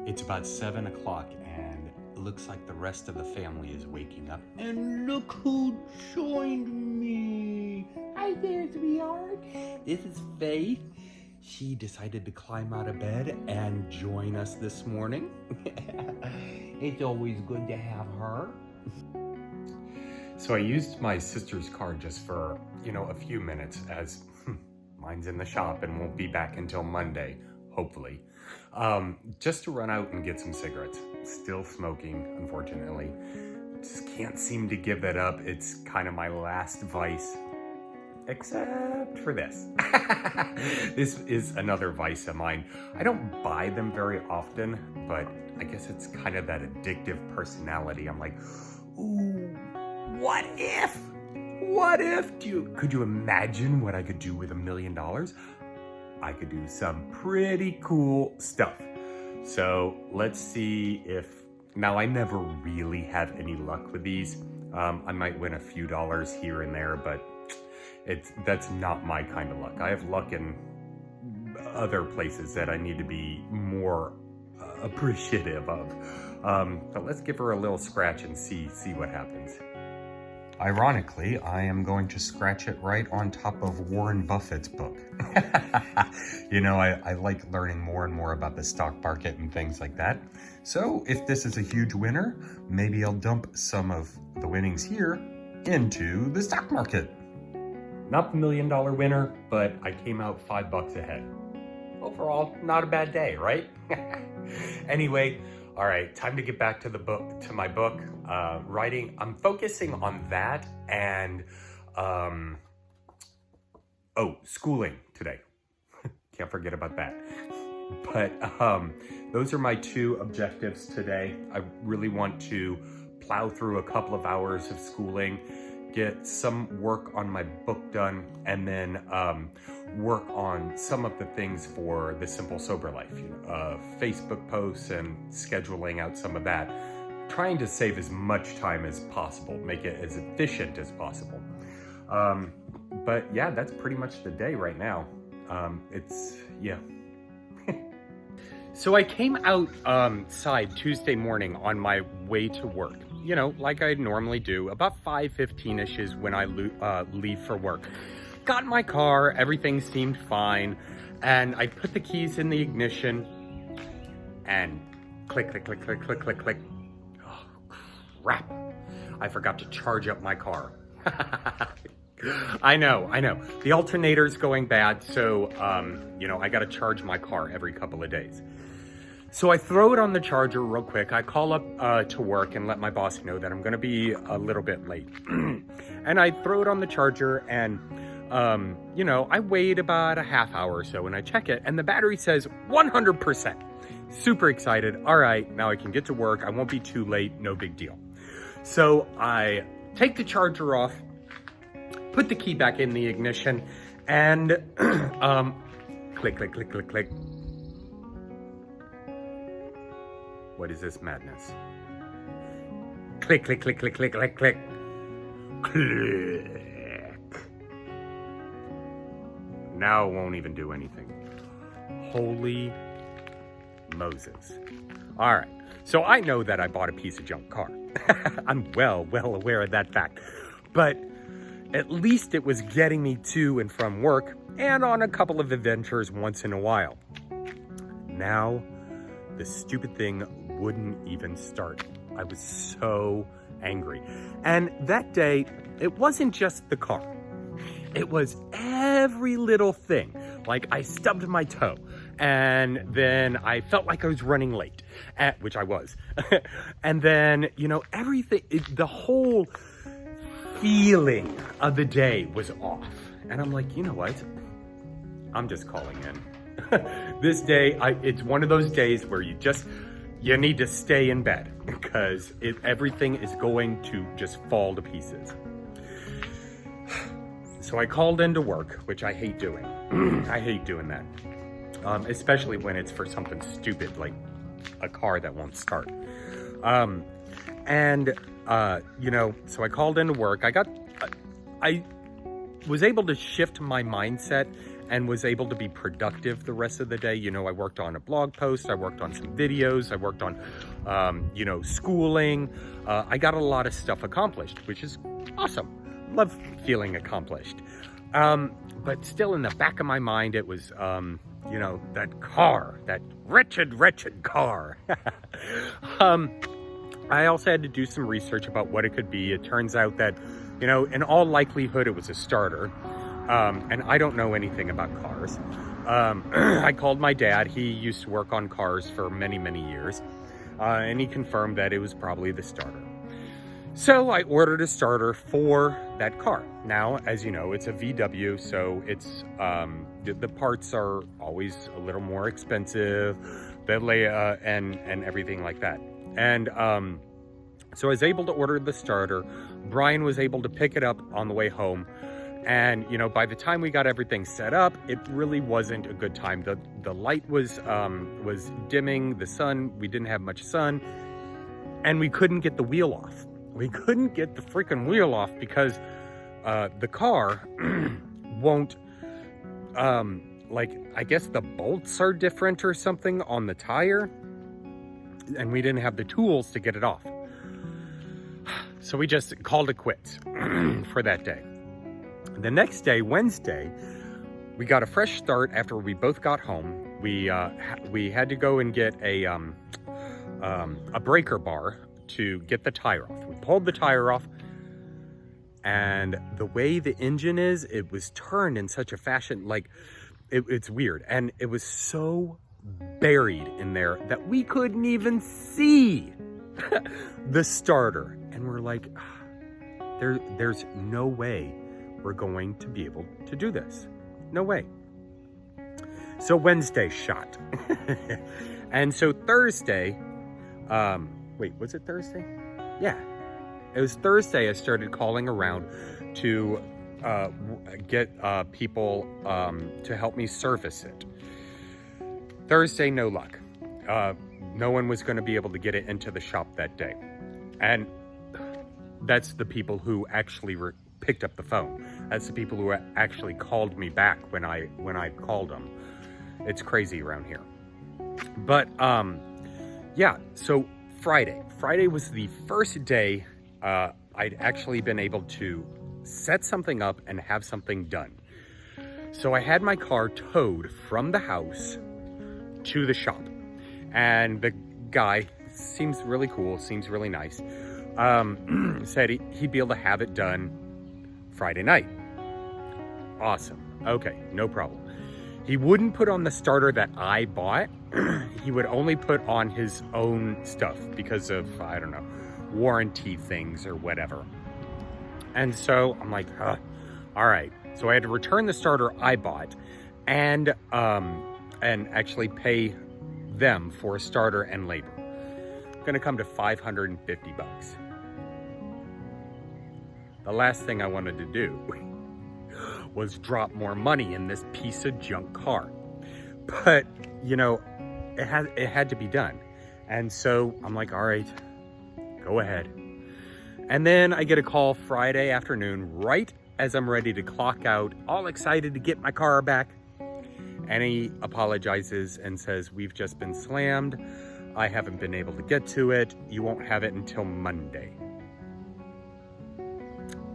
It's about 7 o'clock and it looks like the rest of the family is waking up. And look who joined me. Hi there, sweetheart. This is Faith. She decided to climb out of bed and join us this morning. It's always good to have her. So I used my sister's car just for, a few minutes as mine's in the shop and won't be back until Monday, hopefully. Just to run out and get some cigarettes. Still smoking, unfortunately. Just can't seem to give that up. It's kind of my last vice. Except for this. This is another vice of mine. I don't buy them very often, but I guess it's kind of that addictive personality. I'm like, ooh, what if? What if? Could you imagine what I could do with $1 million? I could do some pretty cool stuff. So let's see if, now I never really have any luck with these. I might win a few dollars here and there, but that's not my kind of luck. I have luck in other places that I need to be more appreciative of. But let's give her a little scratch and see what happens. Ironically, I am going to scratch it right on top of Warren Buffett's book. I like learning more and more about the stock market and things like that. So if this is a huge winner, maybe I'll dump some of the winnings here into the stock market. Not the $1 million winner, but I came out $5 ahead. Overall, not a bad day, right? Anyway, all right, time to get back to my book, writing. I'm focusing on that and, schooling today. Can't forget about that. But those are my two objectives today. I really want to plow through a couple of hours of schooling, get some work on my book done, and then work on some of the things for the Simple Sober Life, Facebook posts and scheduling out some of that, trying to save as much time as possible, make it as efficient as possible. But yeah, that's pretty much the day right now. So I came outside Tuesday morning on my way to work, like I normally do. About 5:15-ish is when I leave for work. Got in my car, everything seemed fine, and I put the keys in the ignition, and click, click, click, click, click, click, click. Oh, crap. I forgot to charge up my car. I know. The alternator's going bad, so, I gotta charge my car every couple of days. So I throw it on the charger real quick. I call up to work and let my boss know that I'm gonna be a little bit late. And I throw it on the charger and, I wait about a half hour or so and I check it and the battery says 100%. Super excited. All right, now I can get to work. I won't be too late. No big deal. So I take the charger off, put the key back in the ignition, and click, click, click, click, click. What is this madness? Click, click, click, click, click, click, click. Click. Now it won't even do anything. Holy Moses. All right, so I know that I bought a piece of junk car. I'm well aware of that fact. But at least it was getting me to and from work and on a couple of adventures once in a while. Now, the stupid thing wouldn't even start. I was so angry. And that day, it wasn't just the car. It was every little thing. Like I stubbed my toe and then I felt like I was running late, which I was. And then, everything, the whole feeling of the day was off. And I'm like, you know what? I'm just calling in. This day, it's one of those days where you need to stay in bed because everything is going to just fall to pieces. So I called into work, which I hate doing. I hate doing that, especially when it's for something stupid like a car that won't start. So I called into work. I was able to shift my mindset and was able to be productive the rest of the day. You know, I worked on a blog post, I worked on some videos, I worked on, you know, schooling. I got a lot of stuff accomplished, which is awesome. Love feeling accomplished. But still in the back of my mind, it was, you know, that car, that wretched car. I also had to do some research about what it could be. It turns out that, you know, in all likelihood, it was a starter. And I don't know anything about cars. I called my dad. He used to work on cars for many, many years. And he confirmed that it was probably the starter. So I ordered a starter for that car. Now, as you know, it's a VW, so it's the parts are always a little more expensive, and everything like that. And so I was able to order the starter. Brian was able to pick it up on the way home. And, you know, by the time we got everything set up, it really wasn't a good time. The light was dimming, the sun, we didn't have much sun, and we couldn't get the wheel off. We couldn't get the freaking wheel off because the car won't, like, I guess the bolts are different or something on the tire, and we didn't have the tools to get it off. So we just called it quits for that day. The next day, Wednesday, we got a fresh start after we both got home. We had to go and get a breaker bar to get the tire off. We pulled the tire off, and the way the engine is, it was turned in such a fashion, like, it's weird. And it was so buried in there that we couldn't even see the starter. And we're like, there's no way we're going to be able to do this. No way. So Wednesday shot. And so Thursday, wait, was it Thursday? Yeah, it was Thursday. I started calling around to get people to help me service it. Thursday, no luck. No one was going to be able to get it into the shop that day. And that's the people who actually picked up the phone. That's the people who actually called me back when I called them. It's crazy around here. But yeah, so Friday was the first day I'd actually been able to set something up and have something done. So I had my car towed from the house to the shop, and the guy seems really cool, seems really nice, said he'd be able to have it done Friday night. Awesome. Okay, no problem. He wouldn't put on the starter that I bought. He would only put on his own stuff because of, I don't know, warranty things or whatever. And so I'm like, all right. So I had to return the starter I bought and actually pay them for a starter and labor. Gonna come to $550. The last thing I wanted to do was drop more money in this piece of junk car. But, you know, it had to be done. And so I'm like, all right, go ahead. And then I get a call Friday afternoon, right as I'm ready to clock out, all excited to get my car back. And he apologizes and says, we've just been slammed. I haven't been able to get to it. You won't have it until Monday.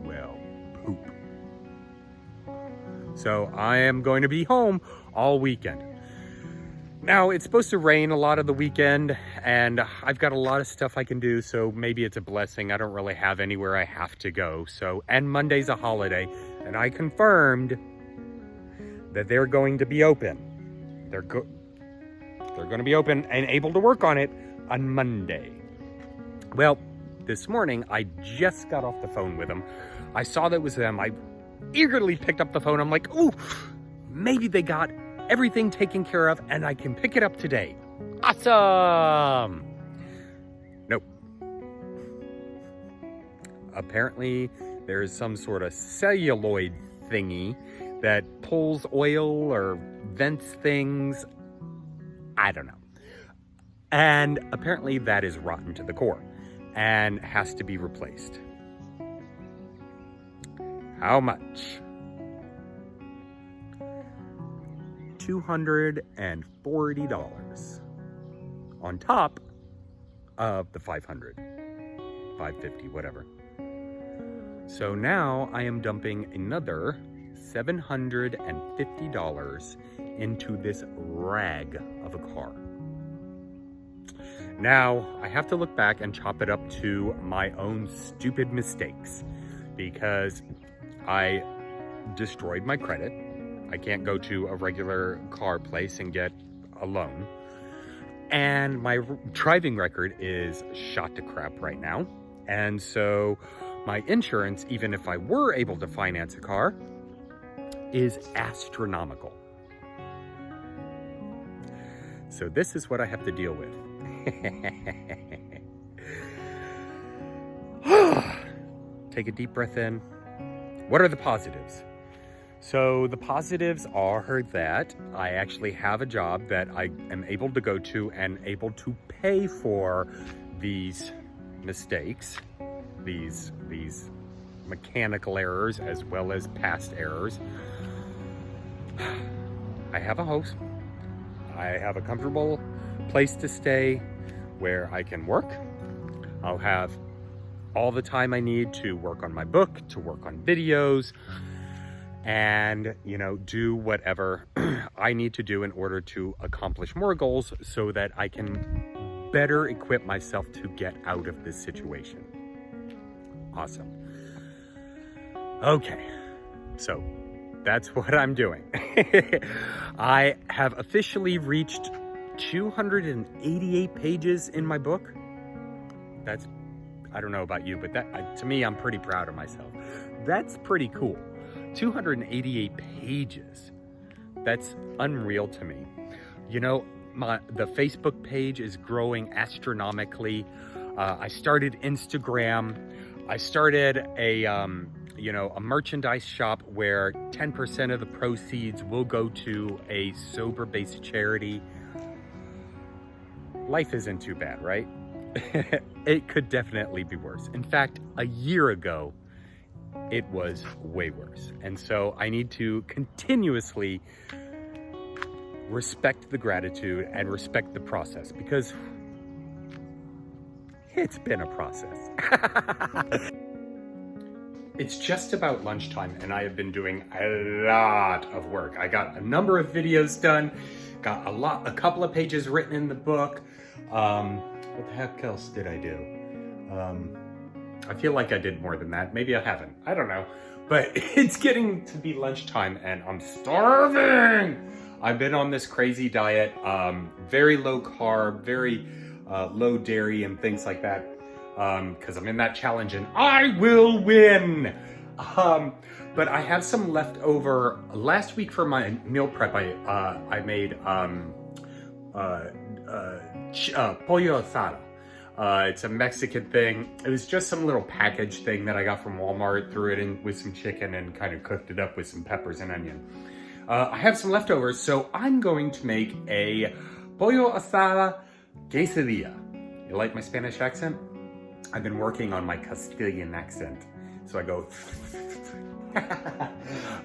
Well, poop. So I am going to be home all weekend. Now, it's supposed to rain a lot of the weekend, and I've got a lot of stuff I can do, so maybe it's a blessing. I don't really have anywhere I have to go. So, and Monday's a holiday, and I confirmed that they're going to be open. They're going to be open and able to work on it on Monday. Well, this morning, I just got off the phone with them. I saw that it was them. I eagerly picked up the phone. I'm like, ooh, maybe they got everything taken care of and I can pick it up today. Awesome. Nope. Apparently, there's some sort of celluloid thingy that pulls oil or vents things. I don't know. And apparently that is rotten to the core and has to be replaced. How much? $240 on top of the $500, $550, whatever. So now I am dumping another $750 into this rag of a car. Now I have to look back and chop it up to my own stupid mistakes because I destroyed my credit. I can't go to a regular car place and get a loan. And my driving record is shot to crap right now. And so my insurance, even if I were able to finance a car, is astronomical. So this is what I have to deal with. Take a deep breath in. What are the positives? So the positives are that I actually have a job that I am able to go to and able to pay for these mistakes, these mechanical errors as well as past errors. I have a house. I have a comfortable place to stay where I can work. I'll have all the time I need to work on my book, to work on videos, and, you know, do whatever I need to do in order to accomplish more goals so that I can better equip myself to get out of this situation. Awesome. Okay, so that's what I'm doing. I have officially reached 288 pages in my book. That's, I don't know about you, but that, to me, I'm pretty proud of myself. That's pretty cool. 288 pages. That's unreal to me. You know, the Facebook page is growing astronomically. I started Instagram. I started a merchandise shop where 10% of the proceeds will go to a sober-based charity. Life isn't too bad, right? It could definitely be worse. In fact, a year ago, it was way worse. And so I need to continuously respect the gratitude and respect the process because it's been a process. It's just about lunchtime and I have been doing a lot of work. I got a number of videos done, got a couple of pages written in the book. What the heck else did I do? I feel like I did more than that. Maybe I haven't. I don't know. But it's getting to be lunchtime and I'm starving. I've been on this crazy diet, very low carb, very low dairy and things like that. Because I'm in that challenge and I will win. But I have some leftover. Last week for my meal prep, I made pollo asada. It's a Mexican thing. It was just some little package thing that I got from Walmart, threw it in with some chicken and kind of cooked it up with some peppers and onion. I have some leftovers, so I'm going to make a pollo asada quesadilla. You like my Spanish accent? I've been working on my Castilian accent, so I go.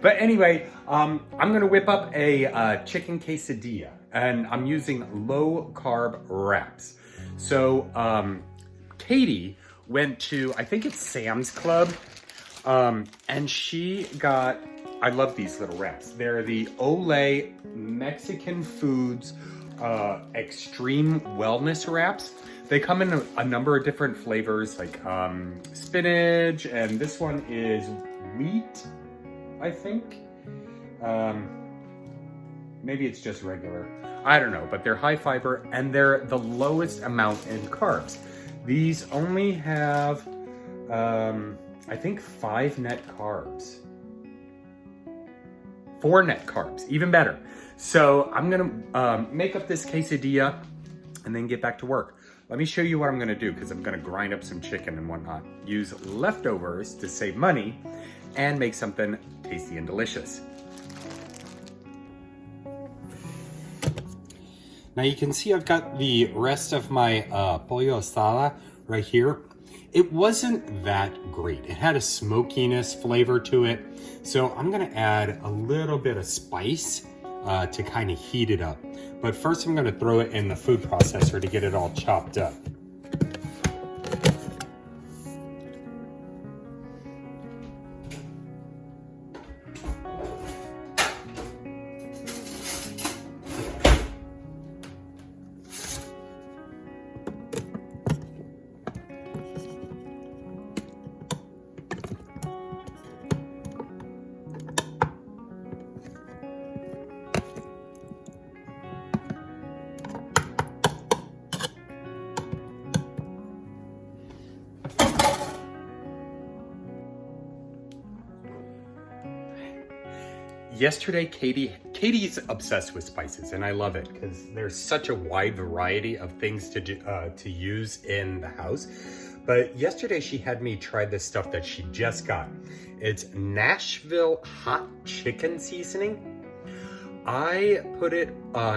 But anyway, I'm gonna whip up a chicken quesadilla, and I'm using low carb wraps. So Katie went to, I think it's Sam's Club, and she got, I love these little wraps. They're the Olay Mexican Foods Extreme Wellness Wraps. They come in a number of different flavors, like spinach, and this one is wheat, I think. Maybe it's just regular. I don't know, but they're high fiber and they're the lowest amount in carbs. These only have, I think 5 net carbs. 4 net carbs, even better. So I'm gonna make up this quesadilla and then get back to work. Let me show you what I'm gonna do because I'm gonna grind up some chicken and whatnot. Use leftovers to save money and make something tasty and delicious. Now you can see I've got the rest of my pollo asada right here. It wasn't that great. It had a smokiness flavor to it. So I'm gonna add a little bit of spice to kind of heat it up. But first I'm going to throw it in the food processor to get it all chopped up. Yesterday, Katie's obsessed with spices, and I love it because there's such a wide variety of things to use in the house. But yesterday she had me try this stuff that she just got. It's Nashville hot chicken seasoning. I put it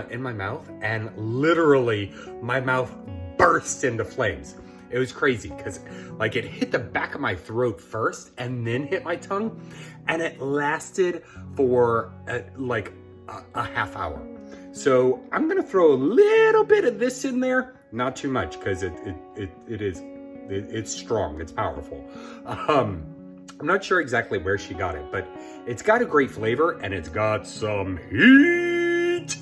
in my mouth, and literally my mouth burst into flames. It was crazy because like it hit the back of my throat first and then hit my tongue, and it lasted for like a half hour. So I'm gonna throw a little bit of this in there, not too much because it's strong, it's powerful. I'm not sure exactly where she got it, but it's got a great flavor and it's got some heat.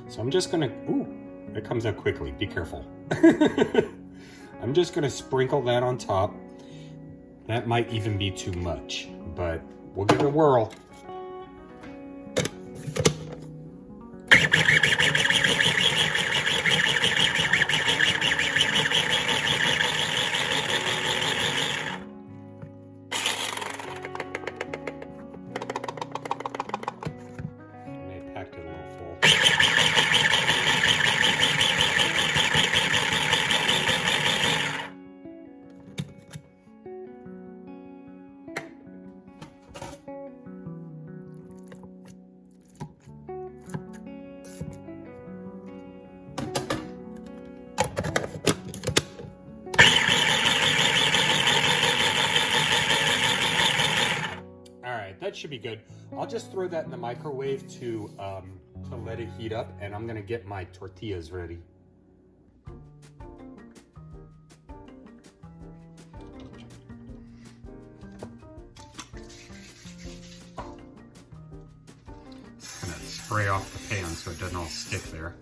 So I'm just gonna, ooh, it comes out quickly, be careful. I'm just gonna sprinkle that on top. That might even be too much, but we'll give it a whirl. I packed it a little full. That should be good. I'll just throw that in the microwave to let it heat up, and I'm gonna get my tortillas ready. Just gonna spray off the pan so it doesn't all stick there.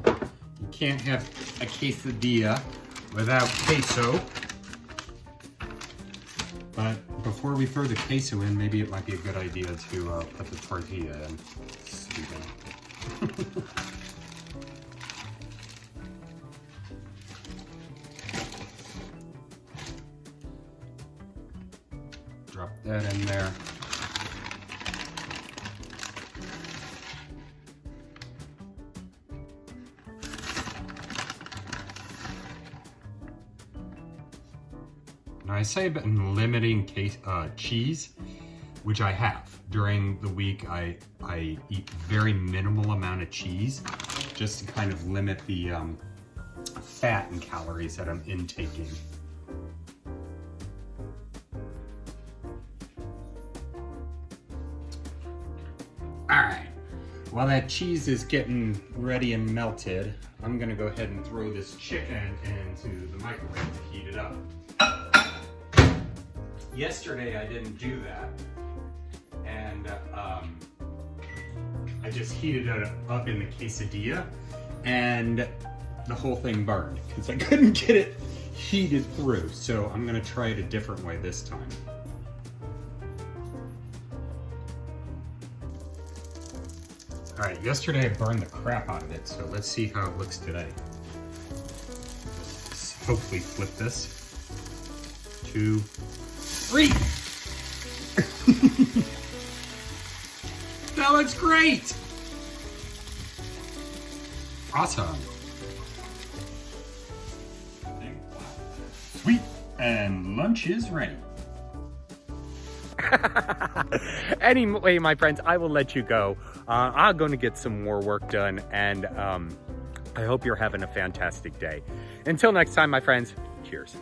You can't have a quesadilla without queso. But before we throw the queso in, maybe it might be a good idea to put the tortilla in. Drop that in there. Now I say I've been limiting cheese, which I have. During the week, I eat very minimal amount of cheese, just to kind of limit the fat and calories that I'm intaking. All right, while that cheese is getting ready and melted, I'm gonna go ahead and throw this chicken into the microwave to heat it up. Yesterday I didn't do that, and I just heated it up in the quesadilla, and the whole thing burned because I couldn't get it heated through. So I'm gonna try it a different way this time. All right, yesterday I burned the crap out of it, so let's see how it looks today. Let's hopefully flip this. 2, 3. That looks great. Awesome. Sweet, and lunch is ready. Anyway, my friends, I will let you go. I'm going to get some more work done, and I hope you're having a fantastic day. Until next time, my friends, cheers.